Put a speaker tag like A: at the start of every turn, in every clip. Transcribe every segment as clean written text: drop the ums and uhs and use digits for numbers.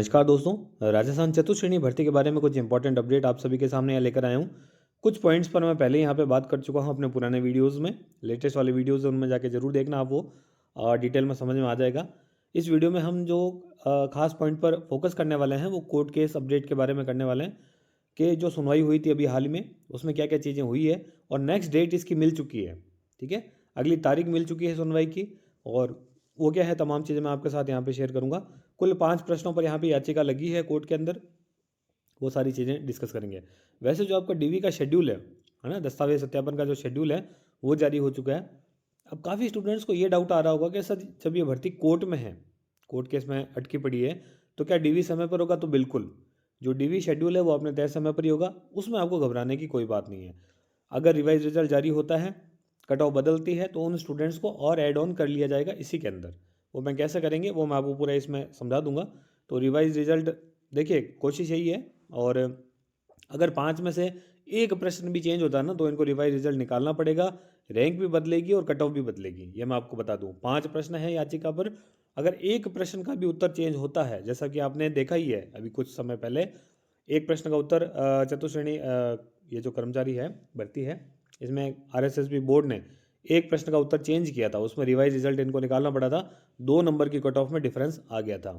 A: नमस्कार दोस्तों, राजस्थान चतुश्रेणी भर्ती के बारे में कुछ इंपॉर्टेंट अपडेट आप सभी के सामने यहाँ लेकर आया हूँ। कुछ पॉइंट्स पर मैं पहले यहाँ पे बात कर चुका हूँ अपने पुराने वीडियोस में। लेटेस्ट वाले वीडियोस उनमें जाके जरूर देखना, आप वो डिटेल में समझ में आ जाएगा। इस वीडियो में हम जो खास पॉइंट पर फोकस करने वाले हैं वो कोर्ट केस अपडेट के बारे में करने वाले हैं कि जो सुनवाई हुई थी अभी हाल ही में उसमें क्या क्या चीज़ें हुई है और नेक्स्ट डेट इसकी मिल चुकी है। ठीक है, अगली तारीख मिल चुकी है सुनवाई की, और वो क्या है तमाम चीज़ें मैं आपके साथ यहाँ पे शेयर करूँगा। कुल 5 प्रश्नों पर यहाँ पे याचिका लगी है कोर्ट के अंदर, वो सारी चीज़ें डिस्कस करेंगे। वैसे जो आपका डीवी का शेड्यूल है ना, दस्तावेज सत्यापन का जो शेड्यूल है वो जारी हो चुका है। अब काफ़ी स्टूडेंट्स को ये डाउट आ रहा होगा कि सर जब ये भर्ती कोर्ट में है, कोर्ट केस में अटकी पड़ी है, तो क्या डीवी समय पर होगा? तो बिल्कुल, जो डीवी शेड्यूल है वो अपने तय समय पर ही होगा, उसमें आपको घबराने की कोई बात नहीं है। अगर रिवाइज रिजल्ट जारी होता है, कट ऑफ बदलती है, तो उन स्टूडेंट्स को और ऐड ऑन कर लिया जाएगा इसी के अंदर। वो मैं कैसे करेंगे वो मैं आपको पूरा इसमें समझा दूंगा। तो रिवाइज रिजल्ट, देखिए कोशिश यही है, और अगर 5 में से एक प्रश्न भी चेंज होता है ना तो इनको रिवाइज रिजल्ट निकालना पड़ेगा। रैंक भी बदलेगी और कट ऑफ भी बदलेगी, ये मैं आपको बता दूं। 5 प्रश्न है याचिका पर, अगर एक प्रश्न का भी उत्तर चेंज होता है, जैसा कि आपने देखा ही है अभी कुछ समय पहले, एक प्रश्न का उत्तर चतुश्रेणी ये जो कर्मचारी है भर्ती है इसमें आरएसएसबी बोर्ड ने एक प्रश्न का उत्तर चेंज किया था, उसमें रिवाइज रिजल्ट इनको निकालना पड़ा था, 2 नंबर की कट ऑफ में डिफरेंस आ गया था।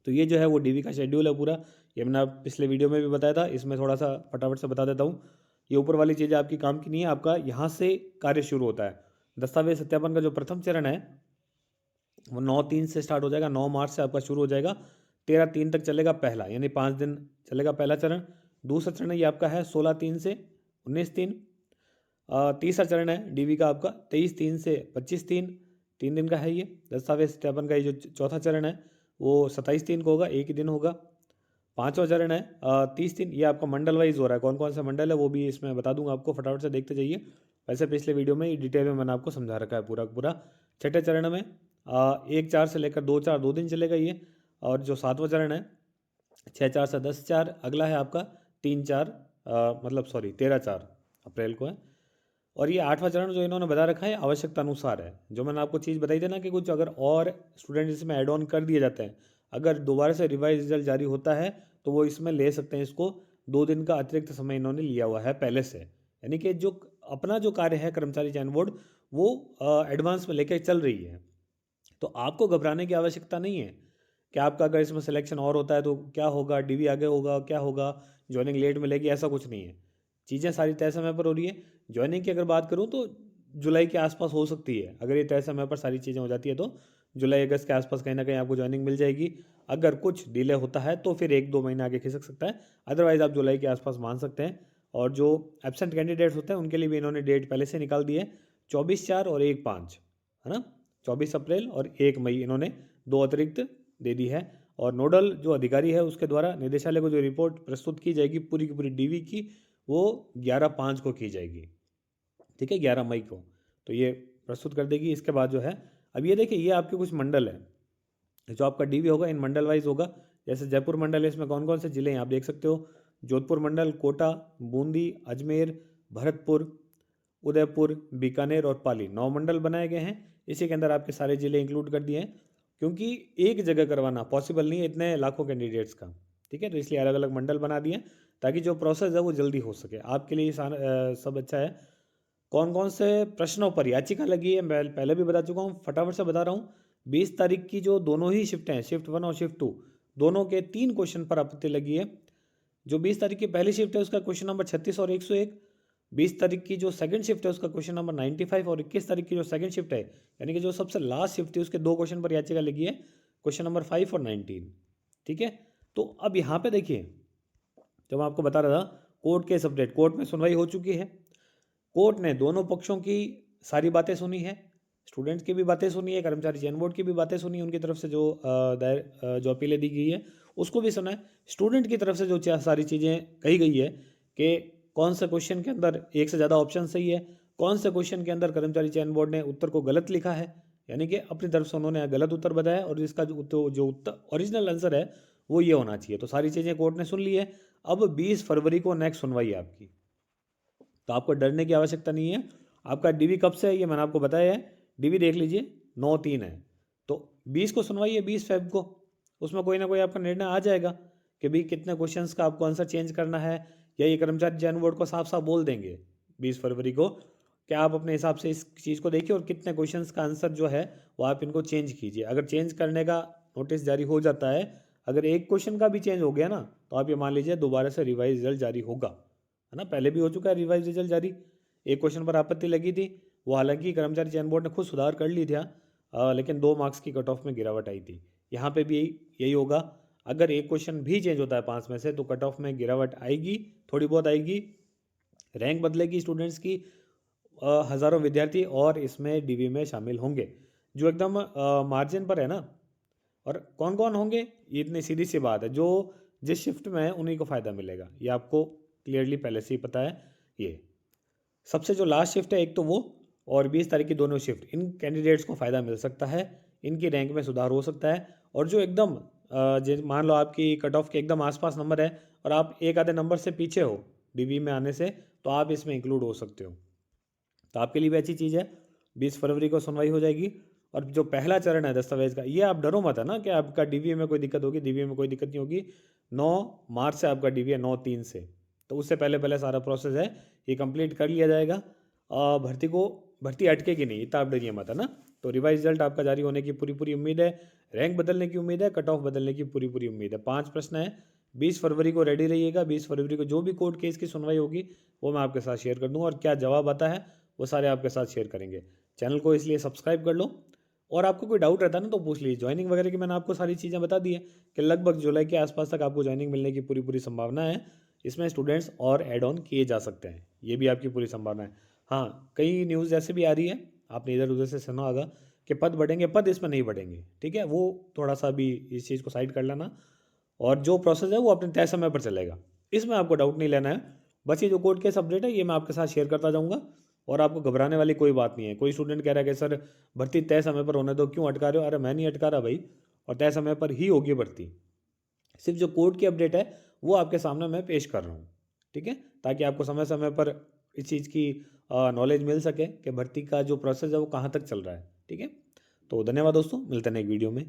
A: तो ये जो है वो डीवी का शेड्यूल है पूरा, ये मैंने आप पिछले वीडियो में भी बताया था, इसमें थोड़ा सा फटाफट से बता देता हूँ। ये ऊपर वाली चीज़ें आपकी काम की नहीं है, आपका यहाँ से कार्य शुरू होता है। दस्तावेज सत्यापन का जो प्रथम चरण है वो 9/3 से स्टार्ट हो जाएगा, 9 मार्च से आपका शुरू हो जाएगा, 13/3 तक चलेगा पहला, यानी 5 दिन चलेगा पहला चरण। दूसरा चरण ये आपका है 16/3 से 19/3। तीसरा चरण है डीवी का आपका 23/3 से 25/3, 3 दिन का है ये। दस्तावेज सत्यापन का ये जो चौथा चरण है वो 27/3 को होगा, एक ही दिन होगा। पांचवा चरण है 30 दिन, ये आपका मंडल वाइज हो रहा है, कौन कौन सा मंडल है वो भी इसमें बता दूंगा आपको, फटाफट से देखते जाइए। वैसे पिछले वीडियो में डिटेल में मैंने आपको समझा रखा है पूरा पूरा। छठे चरण में 1/4 से लेकर 2/4 2 दिन चलेगा ये। और जो सातवां चरण है 6/4 से 10/4, अगला है आपका 3/4 मतलब सॉरी 13/4 अप्रैल को है। और ये आठवां चरण जो इन्होंने बता रखा है आवश्यकता अनुसार है। जो मैंने आपको चीज़ बताई थी ना कि कुछ अगर और स्टूडेंट इसमें ऐड ऑन कर दिए जाते हैं, अगर दोबारा से रिवाइज रिजल्ट जारी होता है तो वो इसमें ले सकते हैं इसको। 2 दिन का अतिरिक्त समय इन्होंने लिया हुआ है पहले से, यानी कि जो अपना जो कार्य है कर्मचारी चयन बोर्ड वो एडवांस में लेके चल रही है। तो आपको घबराने की आवश्यकता नहीं है कि आपका अगर इसमें सिलेक्शन और होता है तो क्या होगा, डीवी आगे होगा, क्या होगा, ज्वाइनिंग लेट मिलेगी, ऐसा कुछ नहीं है। चीज़ें सारी तय समय पर हो रही है। ज्वाइनिंग की अगर बात करूँ तो जुलाई के आसपास हो सकती है, अगर ये तय समय पर सारी चीज़ें हो जाती है तो जुलाई अगस्त के आसपास कहीं ना कहीं आपको ज्वाइनिंग मिल जाएगी। अगर कुछ डिले होता है तो फिर 1-2 महीने आगे खिसक सकता है, अदरवाइज आप जुलाई के आसपास मान सकते हैं। और जो एबसेंट कैंडिडेट्स होते हैं उनके लिए भी इन्होंने डेट पहले से निकाल दी है, 24/4 और 1/5, है ना। 24 अप्रैल और 1 मई इन्होंने 2 अतिरिक्त दे दी है। और नोडल जो अधिकारी है उसके द्वारा निदेशालय को जो रिपोर्ट प्रस्तुत की जाएगी पूरी की पूरी डीवी की, वो 11/5 को की जाएगी। ठीक है, 11 मई को तो ये प्रस्तुत कर देगी। इसके बाद जो है, अब ये देखिए, ये आपके कुछ मंडल है जो आपका डीवी होगा, इन मंडल वाइज होगा। जैसे जयपुर मंडल है, इसमें कौन कौन से जिले हैं आप देख सकते हो। जोधपुर मंडल, कोटा, बूंदी, अजमेर, भरतपुर, उदयपुर, बीकानेर और पाली, 9 मंडल बनाए गए हैं। इसी के अंदर आपके सारे जिले इंक्लूड कर दिए हैं, क्योंकि एक जगह करवाना पॉसिबल नहीं है इतने लाखों कैंडिडेट्स का। ठीक है, तो इसलिए अलग अलग मंडल बना दिए हैं ताकि जो प्रोसेस है वो जल्दी हो सके। आपके लिए सब अच्छा है। कौन कौन से प्रश्नों पर याचिका लगी है मैं पहले भी बता चुका हूँ, फटाफट से बता रहा हूँ। 20 तारीख की जो दोनों ही शिफ्ट हैं, शिफ्ट 1 और शिफ्ट 2, दोनों के 3 क्वेश्चन पर आपत्ति लगी है। जो 20 तारीख की पहली शिफ्ट है उसका क्वेश्चन नंबर 36 और 101। 20 तारीख की जो सेकंड शिफ्ट है उसका क्वेश्चन नंबर 95, और 21 तारीख की जो सेकंड शिफ्ट है यानी कि जो सबसे लास्ट शिफ्ट है उसके 2 क्वेश्चन पर याचिका लगी है, क्वेश्चन नंबर 5 और 19। ठीक है, तो अब यहाँ पे देखिए, जो मैं आपको बता रहा था कोर्ट केस अपडेट, कोर्ट में सुनवाई हो चुकी है। कोर्ट ने दोनों पक्षों की सारी बातें सुनी है, स्टूडेंट्स की भी बातें सुनी है, कर्मचारी चयन बोर्ड की भी बातें सुनी है, उनकी तरफ से जो जो अपीलें दी गई है उसको भी सुना है। स्टूडेंट की तरफ से जो सारी चीज़ें कही गई है कि कौन से क्वेश्चन के अंदर एक से ज़्यादा ऑप्शन सही है, कौन से क्वेश्चन के अंदर कर्मचारी चयन बोर्ड ने उत्तर को गलत लिखा है, यानी कि अपनी तरफ से उन्होंने गलत उत्तर बताया और इसका जो उत्तर ओरिजिनल आंसर है वो ये होना चाहिए। तो सारी चीज़ें कोर्ट ने सुन ली है। अब 20 फरवरी को नेक्स्ट सुनवाई है आपकी, तो आपको डरने की आवश्यकता नहीं है। आपका डीवी कब से है ये मैंने आपको बताया है, डीवी देख लीजिए 9/3 है, तो 20 को सुनवाई है, 20 फेब को। उसमें कोई ना कोई आपका निर्णय आ जाएगा कि भाई कितने क्वेश्चंस का आपको आंसर चेंज करना है, या ये कर्मचारी चयन बोर्ड को साफ साफ बोल देंगे 20 फरवरी को कि आप अपने हिसाब से इस चीज़ को देखिए और कितने क्वेश्चंस का आंसर जो है वो आप इनको चेंज कीजिए। अगर चेंज करने का नोटिस जारी हो जाता है, अगर एक क्वेश्चन का भी चेंज हो गया ना, तो आप ये मान लीजिए दोबारा से रिवाइज रिजल्ट जारी होगा, है ना। पहले भी हो चुका है रिवाइज रिजल्ट जारी। एक क्वेश्चन पर आपत्ति लगी थी, वो हालांकि कर्मचारी चयन बोर्ड ने खुद सुधार कर ली था, लेकिन 2 मार्क्स की कट ऑफ में गिरावट आई थी। यहाँ पे भी यही होगा, अगर एक क्वेश्चन भी चेंज होता है 5 में से तो कट ऑफ में गिरावट आएगी, थोड़ी बहुत आएगी, रैंक बदलेगी स्टूडेंट्स की, हज़ारों विद्यार्थी और इसमें डीवी में शामिल होंगे जो एकदम मार्जिन पर है ना। और कौन कौन होंगे, ये इतनी सीधी सी बात है, जो जिस शिफ्ट में है उन्हीं को फ़ायदा मिलेगा, ये आपको क्लियरली पहले से ही पता है। ये सबसे जो लास्ट शिफ्ट है एक तो वो, और 20 तारीख की दोनों शिफ्ट, इन कैंडिडेट्स को फ़ायदा मिल सकता है, इनकी रैंक में सुधार हो सकता है। और जो एकदम मान लो आपकी कट ऑफ के एकदम आसपास नंबर है और आप एक आधे नंबर से पीछे हो डीवी में आने से, तो आप इसमें इंक्लूड हो सकते हो। तो आपके लिए भी अच्छी चीज़ है, 20 फरवरी को सुनवाई हो जाएगी। और जो पहला चरण है दस्तावेज का, ये आप डरो मत है ना कि आपका डीवी में कोई दिक्कत होगी, डीवी में कोई दिक्कत नहीं होगी। 9 मार्च से आपका डीवी है, 9/3 से, तो उससे पहले पहले सारा प्रोसेस है ये कंप्लीट कर लिया जाएगा। भर्ती अटकेगी नहीं, इतना आप डरिए मत, है ना। तो रिवाइज रिजल्ट आपका जारी होने की पूरी पूरी उम्मीद है, रैंक बदलने की उम्मीद है, कट ऑफ बदलने की पूरी पूरी उम्मीद है। 5 प्रश्न है, 20 फरवरी को रेडी रहिएगा। 20 फरवरी को जो भी कोर्ट केस की सुनवाई होगी वो मैं आपके साथ शेयर कर दूँगा, और क्या जवाब आता है वो सारे आपके साथ शेयर करेंगे। चैनल को इसलिए सब्सक्राइब कर लो, और आपको कोई डाउट रहता है ना तो पूछ लीजिए। ज्वाइनिंग वगैरह की मैंने आपको सारी चीज़ें बता दी है कि लगभग जुलाई के आसपास तक आपको ज्वाइनिंग मिलने की पूरी पूरी संभावना है। इसमें स्टूडेंट्स और ऐड ऑन किए जा सकते हैं, ये भी आपकी पूरी संभावना है। हाँ, कई न्यूज़ ऐसे भी आ रही है, आपने इधर उधर से सुना होगा कि पद बढ़ेंगे, पद इसमें नहीं बढ़ेंगे, ठीक है। वो थोड़ा सा भी इस चीज़ को साइड कर लेना, और जो प्रोसेस है वो अपने तय समय पर चलेगा, इसमें आपको डाउट नहीं लेना है। बस ये जो कोर्ट केस अपडेट है ये मैं आपके साथ शेयर करता जाऊँगा, और आपको घबराने वाली कोई बात नहीं है। कोई स्टूडेंट कह रहा है कि सर भर्ती तय समय पर होने दो, क्यों अटका रहे हो? अरे मैं नहीं अटका रहा भाई, और तय समय पर ही होगी भर्ती। सिर्फ जो कोर्ट की अपडेट है वो आपके सामने मैं पेश कर रहा हूँ, ठीक है, ताकि आपको समय समय पर इस चीज़ की नॉलेज मिल सके कि भर्ती का जो प्रोसेस है वो कहाँ तक चल रहा है, ठीक है। तो धन्यवाद दोस्तों, मिलते हैं एक वीडियो में।